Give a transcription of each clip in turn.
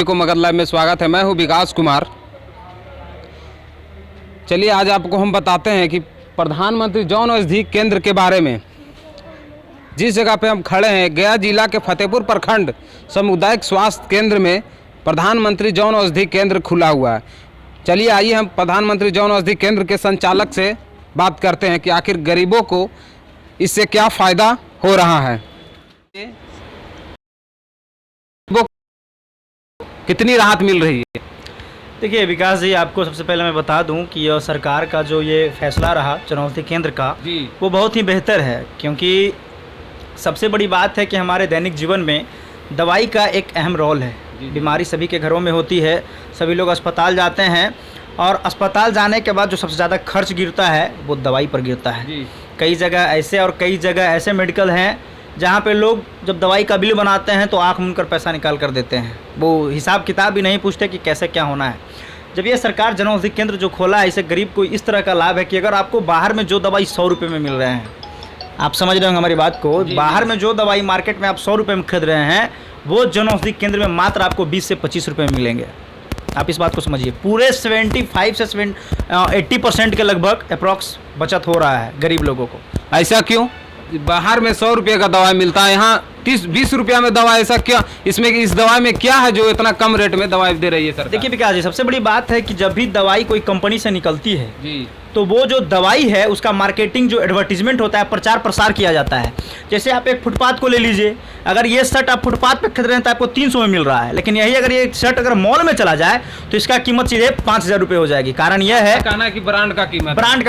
सभी को मगध लाइव में स्वागत है। मैं हूं विकास कुमार। चलिए आज आपको हम बताते हैं कि प्रधानमंत्री जन औषधि केंद्र के बारे में। जिस जगह पे हम खड़े हैं, गया जिला के फतेहपुर प्रखंड सामुदायिक स्वास्थ्य केंद्र में प्रधानमंत्री जन औषधि केंद्र खुला हुआ है। चलिए आइए हम प्रधानमंत्री जन औषधि केंद्र के संचालक से बात करते हैं कि आखिर गरीबों को इससे क्या फ़ायदा हो रहा है, कितनी राहत मिल रही है। देखिए विकास जी, आपको सबसे पहले मैं बता दूं कि यह सरकार का जो ये फैसला रहा जन औषधि केंद्र का वो बहुत ही बेहतर है, क्योंकि सबसे बड़ी बात है कि हमारे दैनिक जीवन में दवाई का एक अहम रोल है। बीमारी सभी के घरों में होती है, सभी लोग अस्पताल जाते हैं और अस्पताल जाने के बाद जो सबसे ज़्यादा खर्च गिरता है वो दवाई पर गिरता है। कई जगह ऐसे और कई जगह ऐसे मेडिकल हैं जहाँ पे लोग जब दवाई का बिल बनाते हैं तो आँख मूंद कर पैसा निकाल कर देते हैं, वो हिसाब किताब भी नहीं पूछते कि कैसे क्या होना है। जब ये सरकार जन औषधि केंद्र जो खोला है, इससे गरीब को इस तरह का लाभ है कि अगर आपको बाहर में जो दवाई 100 रुपये में मिल रहे हैं, आप समझ रहे होंगे हमारी बात को, बाहर में जो दवाई मार्केट में आप 100 रुपये में खरीद रहे हैं वो जन औषधि केंद्र में मात्र आपको 20 से 25 रुपये में मिलेंगे। आप इस बात को समझिए, पूरे 75 से 80% के लगभग अप्रॉक्स बचत हो रहा है गरीब लोगों को। ऐसा क्यों? बाहर में 100 रुपये का दवा मिलता है, यहाँ 30-20 रुपया में दवा, ऐसा क्या? इसमें इस दवा में क्या है जो इतना कम रेट में दवाई दे रही है सरकार? देखिए विकास जी, सबसे बड़ी बात है कि जब भी दवाई कोई कंपनी से निकलती है जी, तो वो जो दवाई है उसका मार्केटिंग, जो एडवर्टीजमेंट होता है, प्रचार प्रसार किया जाता है। जैसे आप एक फुटपाथ को ले लीजिए, अगर ये शर्ट आप फुटपाथ पे खरीद रहे हैं तो आपको 300 में मिल रहा है, लेकिन यही अगर ये शर्ट अगर मॉल में चला जाए तो इसका कीमत सीधे 5000 रुपये हो जाएगी। कारण यह है कहना है कि ब्रांड का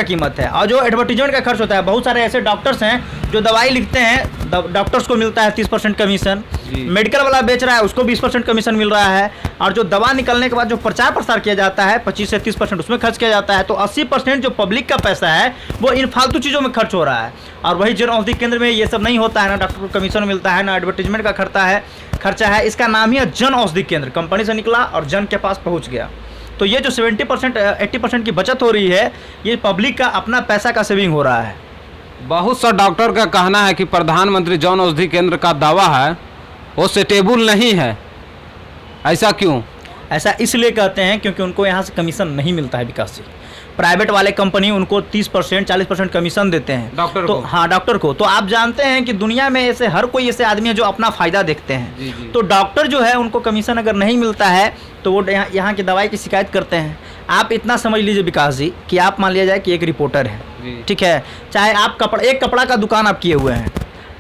कीमत है। और जो एडवर्टीजमेंट का खर्च होता है, बहुत सारे ऐसे डॉक्टर्स हैं जो दवाई लिखते हैं, डॉक्टर्स को मिलता है 30% कमीशन, मेडिकल वाला बेच रहा है उसको 20% कमीशन मिल रहा है, और जो दवा निकलने के बाद जो प्रचार प्रसार किया जाता है 25 से 30% उसमें खर्च किया जाता है। तो 80% जो पब्लिक का पैसा है वो इन फालतू चीज़ों में खर्च हो रहा है। और वही जन औषधि केंद्र में ये सब नहीं होता है, ना डॉक्टर को कमीशन मिलता है, ना एडवर्टीजमेंट का खर्चा है। इसका नाम ही है जन औषधि केंद्र, कंपनी से निकला और जन के पास पहुंच गया। तो ये जो 70% 80% की बचत हो रही है, ये पब्लिक का अपना पैसा का सेविंग हो रहा है। बहुत सा डॉक्टर का कहना है कि प्रधानमंत्री जन औषधि केंद्र का दावा है वो स्टेबल नहीं है। ऐसा क्यों? ऐसा इसलिए कहते हैं क्योंकि उनको यहाँ से कमीशन नहीं मिलता है विकास जी। प्राइवेट वाले कंपनी उनको 30% 40% कमीशन देते हैं डॉक्टर तो को। हाँ, डॉक्टर को। तो आप जानते हैं कि दुनिया में ऐसे हर कोई ऐसे आदमी है जो अपना फ़ायदा देखते हैं। जी। तो डॉक्टर जो है उनको कमीशन अगर नहीं मिलता है तो वो यहाँ की दवाई की शिकायत करते हैं। आप इतना समझ लीजिए विकास जी कि आप मान लिया जाए कि एक रिपोर्टर है, ठीक है, चाहे आप एक कपड़ा का दुकान आप किए हुए हैं,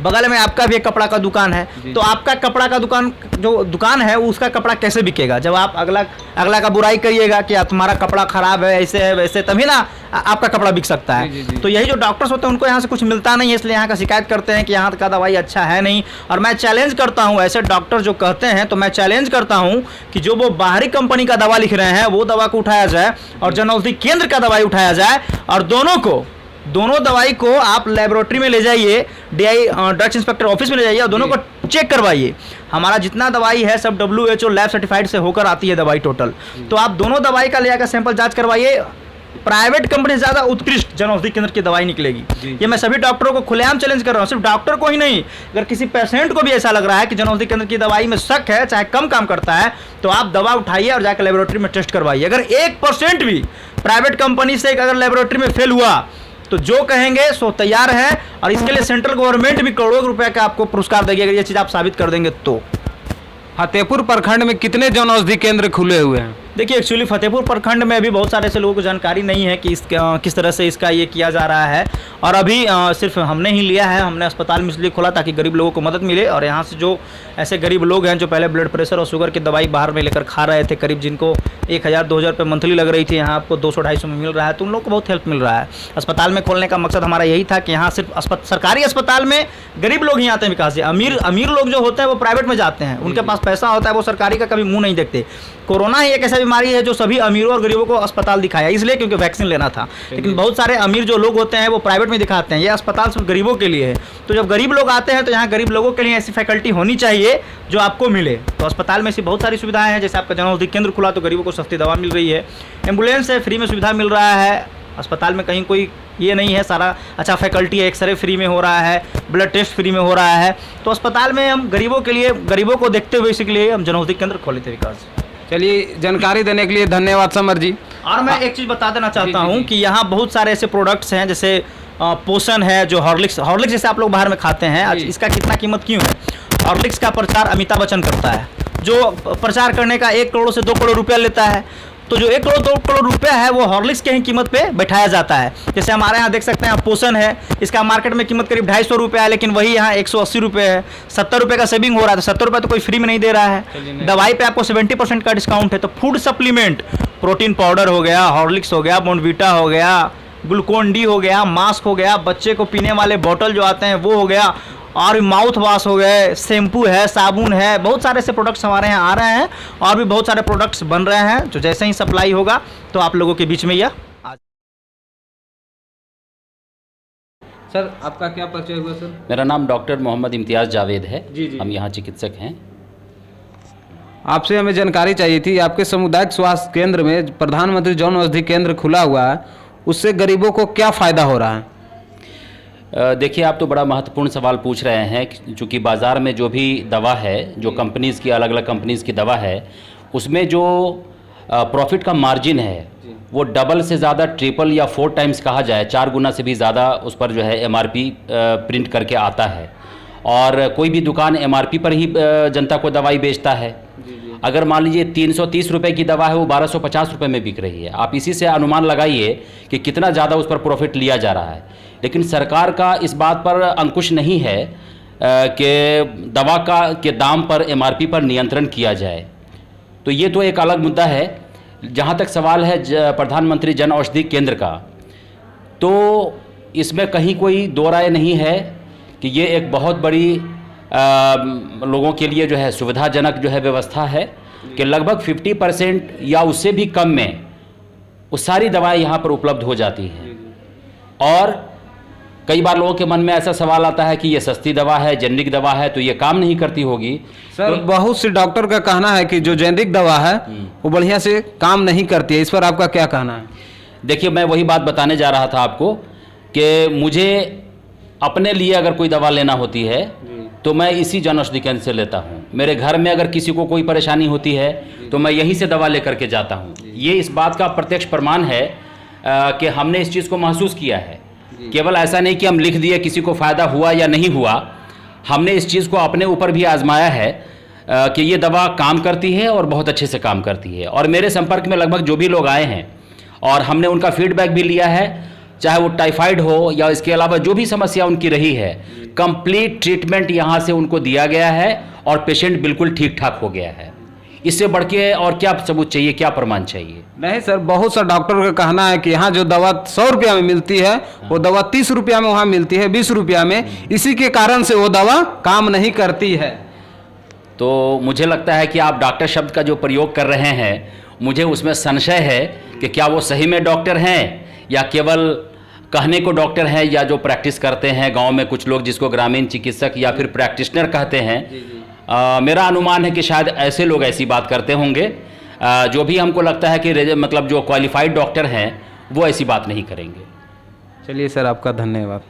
बगल में आपका भी एक कपड़ा का दुकान है, तो आपका कपड़ा का दुकान है उसका कपड़ा कैसे बिकेगा? जब आप अगला का बुराई करिएगा कि तुम्हारा कपड़ा खराब है, ऐसे है वैसे, तभी ना आपका कपड़ा बिक सकता है। जी। तो यही जो डॉक्टर्स होते हैं उनको यहाँ से कुछ मिलता नहीं है, इसलिए यहाँ का शिकायत करते हैं कि यहाँ का दवाई अच्छा है नहीं। और मैं चैलेंज करता हूँ ऐसे डॉक्टर जो कहते हैं, तो मैं चैलेंज करता हूँ कि जो वो बाहरी कंपनी का दवा लिख रहे हैं वो दवा को उठाया जाए और जन औषधि केंद्र का दवाई उठाया जाए, और दोनों दवाई को आप लेबोरेटरी में ले जाइए, DI ड्रग्स इंस्पेक्टर ऑफिस में ले जाइए और दोनों को चेक करवाइए। हमारा जितना दवाई है सब WHO लैब सर्टिफाइड से होकर आती है दवाई टोटल। तो आप दोनों दवाई का ले जाकर सैंपल जांच करवाइए, प्राइवेट कंपनी से ज़्यादा उत्कृष्ट जन औषधि केंद्र की दवाई निकलेगी। ये मैं सभी डॉक्टरों को खुलेआम चैलेंज कर रहा हूँ, सिर्फ डॉक्टर को ही नहीं, अगर किसी पेशेंट को भी ऐसा लग रहा है कि जन औषधि केंद्र की दवाई में शक है, चाहे कम काम करता है, तो आप दवा उठाइए और जाकर लेबोरेटरी में टेस्ट करवाइए। अगर 1% भी प्राइवेट कंपनी से अगर लेबोरेटरी में फेल हुआ तो जो कहेंगे सो तैयार है, और इसके लिए सेंट्रल गवर्नमेंट भी करोड़ों रुपए का आपको पुरस्कार देगी अगर ये चीज़ आप साबित कर देंगे तो। फतेहपुर प्रखंड में कितने जन औषधि केंद्र खुले हुए हैं? देखिए एक्चुअली फतेहपुर प्रखंड में अभी बहुत सारे ऐसे लोगों को जानकारी नहीं है कि किस तरह से इसका ये किया जा रहा है, और अभी सिर्फ हमने ही लिया है। हमने अस्पताल में इसलिए खोला ताकि गरीब लोगों को मदद मिले, और यहाँ से जो ऐसे गरीब लोग हैं जो पहले ब्लड प्रेशर और शुगर की दवाई बाहर में लेकर खा रहे थे, करीब जिनको 1000-2000 रुपये मंथली लग रही थी, यहाँ आपको 200-250 में मिल रहा है, तो उन लोगों को बहुत हेल्प मिल रहा है। अस्पताल में खोलने का मकसद हमारा यही था कि यहाँ सिर्फ सरकारी अस्पताल में गरीब लोग ही आते हैं विकास जी। अमीर लोग जो होते हैं वो प्राइवेट में जाते हैं, उनके पास पैसा होता है, वो सरकारी का कभी मुँह नहीं देखते। कोरोना ही एक ऐसा बीमारी है जो सभी अमीरों और गरीबों को अस्पताल दिखाया, इसलिए क्योंकि वैक्सीन लेना था। लेकिन बहुत सारे अमीर जो लोग होते हैं वो प्राइवेट में दिखाते हैं, ये अस्पताल सिर्फ गरीबों के लिए है। तो जब गरीब लोग आते हैं तो यहाँ गरीब लोगों के लिए ऐसी फैकल्टी होनी चाहिए जो आपको मिले। तो अस्पताल में ऐसी बहुत सारी सुविधाएं हैं, जैसे आपका जन औषधि केंद्र खुला तो गरीबों को सस्ती दवा मिल रही है, एम्बुलेंस है, फ्री में सुविधा मिल रहा है। अस्पताल में कहीं कोई ये नहीं है, सारा अच्छा फैकल्टी है, एक्सरे फ्री में हो रहा है, ब्लड टेस्ट फ्री में हो रहा है। तो अस्पताल में हम गरीबों के लिए, गरीबों को देखते हुए इसके लिए हम जन औषधि केंद्र खोले थे विकास। चलिए, जानकारी देने के लिए धन्यवाद समर जी। और मैं एक चीज़ बता देना चाहता हूँ कि यहाँ बहुत सारे ऐसे प्रोडक्ट्स हैं, जैसे पोषण है, जो हॉर्लिक्स जैसे आप लोग बाहर में खाते हैं, आज इसका कितना कीमत क्यों है? हॉर्लिक्स का प्रचार अमिताभ बच्चन करता है, जो प्रचार करने का 1 करोड़ से 2 करोड़ रुपया लेता है। तो जो 1 करोड़ 2 करोड़ रुपया है वो हॉर्लिक्स के ही कीमत पे बैठाया जाता है। जैसे हमारे यहाँ देख सकते हैं पोषण है, इसका मार्केट में कीमत करीब 250 रुपये है, लेकिन वही यहाँ 180 रुपये है। 70 रुपये का सेविंग हो रहा है, तो 70 रुपये तो कोई फ्री में नहीं दे रहा है। दवाई पे आपको 70% का डिस्काउंट है। तो फूड सप्लीमेंट, प्रोटीन पाउडर हो गया, हॉर्लिक्स हो गया, बोर्नवीटा हो गया, ग्लूकोन डी हो गया, मास्क हो गया, बच्चे को पीने वाले बोतल जो आते हैं वो हो गया, और माउथ वॉश हो गए, शैम्पू है, साबुन है, बहुत सारे ऐसे प्रोडक्ट्स हमारे यहाँ आ रहे हैं और भी बहुत सारे प्रोडक्ट्स बन रहे हैं, जो जैसे ही सप्लाई होगा तो आप लोगों के बीच में यह सर, आपका क्या परिचय हुआ सर? मेरा नाम डॉक्टर मोहम्मद इम्तियाज़ जावेद है। जी जी। हम यहाँ चिकित्सक हैं। आपसे हमें जानकारी चाहिए थी, आपके सामुदायिक स्वास्थ्य केंद्र में प्रधानमंत्री जन औषधि केंद्र खुला हुआ है, उससे गरीबों को क्या फ़ायदा हो रहा है? देखिए, आप तो बड़ा महत्वपूर्ण सवाल पूछ रहे हैं, चूँकि बाज़ार में जो भी दवा है, जो कंपनीज़ की अलग अलग कंपनीज़ की दवा है, उसमें जो प्रॉफिट का मार्जिन है वो डबल से ज़्यादा, ट्रिपल या 4 टाइम्स कहा जाए, 4 गुना से भी ज़्यादा उस पर जो है MRP प्रिंट करके आता है। और कोई भी दुकान MRP पर ही जनता को दवाई बेचता है। अगर मान लीजिए 330 रुपये की दवा है, वो 1250 रुपये में बिक रही है। आप इसी से अनुमान लगाइए कि कितना ज़्यादा उस पर प्रॉफिट लिया जा रहा है। लेकिन सरकार का इस बात पर अंकुश नहीं है कि दवा के दाम पर MRP पर नियंत्रण किया जाए। तो ये तो एक अलग मुद्दा है। जहाँ तक सवाल है प्रधानमंत्री जन औषधि केंद्र का, तो इसमें कहीं कोई दो राय नहीं है कि ये एक बहुत बड़ी लोगों के लिए जो है सुविधाजनक जो है व्यवस्था है कि लगभग 50% या उससे भी कम में वो सारी दवाएं यहाँ पर उपलब्ध हो जाती हैं। और कई बार लोगों के मन में ऐसा सवाल आता है कि ये सस्ती दवा है, जेनरिक दवा है, तो ये काम नहीं करती होगी। सर, बहुत से डॉक्टर का कहना है कि जो जेनरिक दवा है वो बढ़िया से काम नहीं करती है, इस पर आपका क्या कहना है? देखिए, मैं वही बात बताने जा रहा था आपको कि मुझे अपने लिए अगर कोई दवा लेना होती है तो मैं इसी जन औषधि केंद्र से लेता हूँ। मेरे घर में अगर किसी को कोई परेशानी होती है तो मैं यहीं से दवा लेकर के जाता हूँ। ये इस बात का प्रत्यक्ष प्रमाण है कि हमने इस चीज़ को महसूस किया है। केवल ऐसा नहीं कि हम लिख दिए, किसी को फ़ायदा हुआ या नहीं हुआ, हमने इस चीज़ को अपने ऊपर भी आजमाया है कि ये दवा काम करती है और बहुत अच्छे से काम करती है। और मेरे संपर्क में लगभग जो भी लोग आए हैं और हमने उनका फीडबैक भी लिया है, चाहे वो टाइफाइड हो या इसके अलावा जो भी समस्या उनकी रही है, कंप्लीट ट्रीटमेंट यहाँ से उनको दिया गया है और पेशेंट बिल्कुल ठीक ठाक हो गया है। इससे बढ़ के और क्या सबूत चाहिए, क्या प्रमाण चाहिए? नहीं सर, बहुत सा डॉक्टर का कहना है कि यहाँ जो दवा 100 रुपया में मिलती है वो दवा 30 रुपया में वहाँ मिलती है, 20 रुपया में। इसी के कारण से वो दवा काम नहीं करती है। तो मुझे लगता है कि आप डॉक्टर शब्द का जो प्रयोग कर रहे हैं, मुझे उसमें संशय है कि क्या वो सही में डॉक्टर हैं या केवल कहने को डॉक्टर हैं, या जो प्रैक्टिस करते हैं गांव में कुछ लोग जिसको ग्रामीण चिकित्सक या फिर प्रैक्टिशनर कहते हैं। मेरा अनुमान है कि शायद ऐसे लोग ऐसी बात करते होंगे। जो भी हमको लगता है कि मतलब जो क्वालिफाइड डॉक्टर हैं वो ऐसी बात नहीं करेंगे। चलिए सर, आपका धन्यवाद।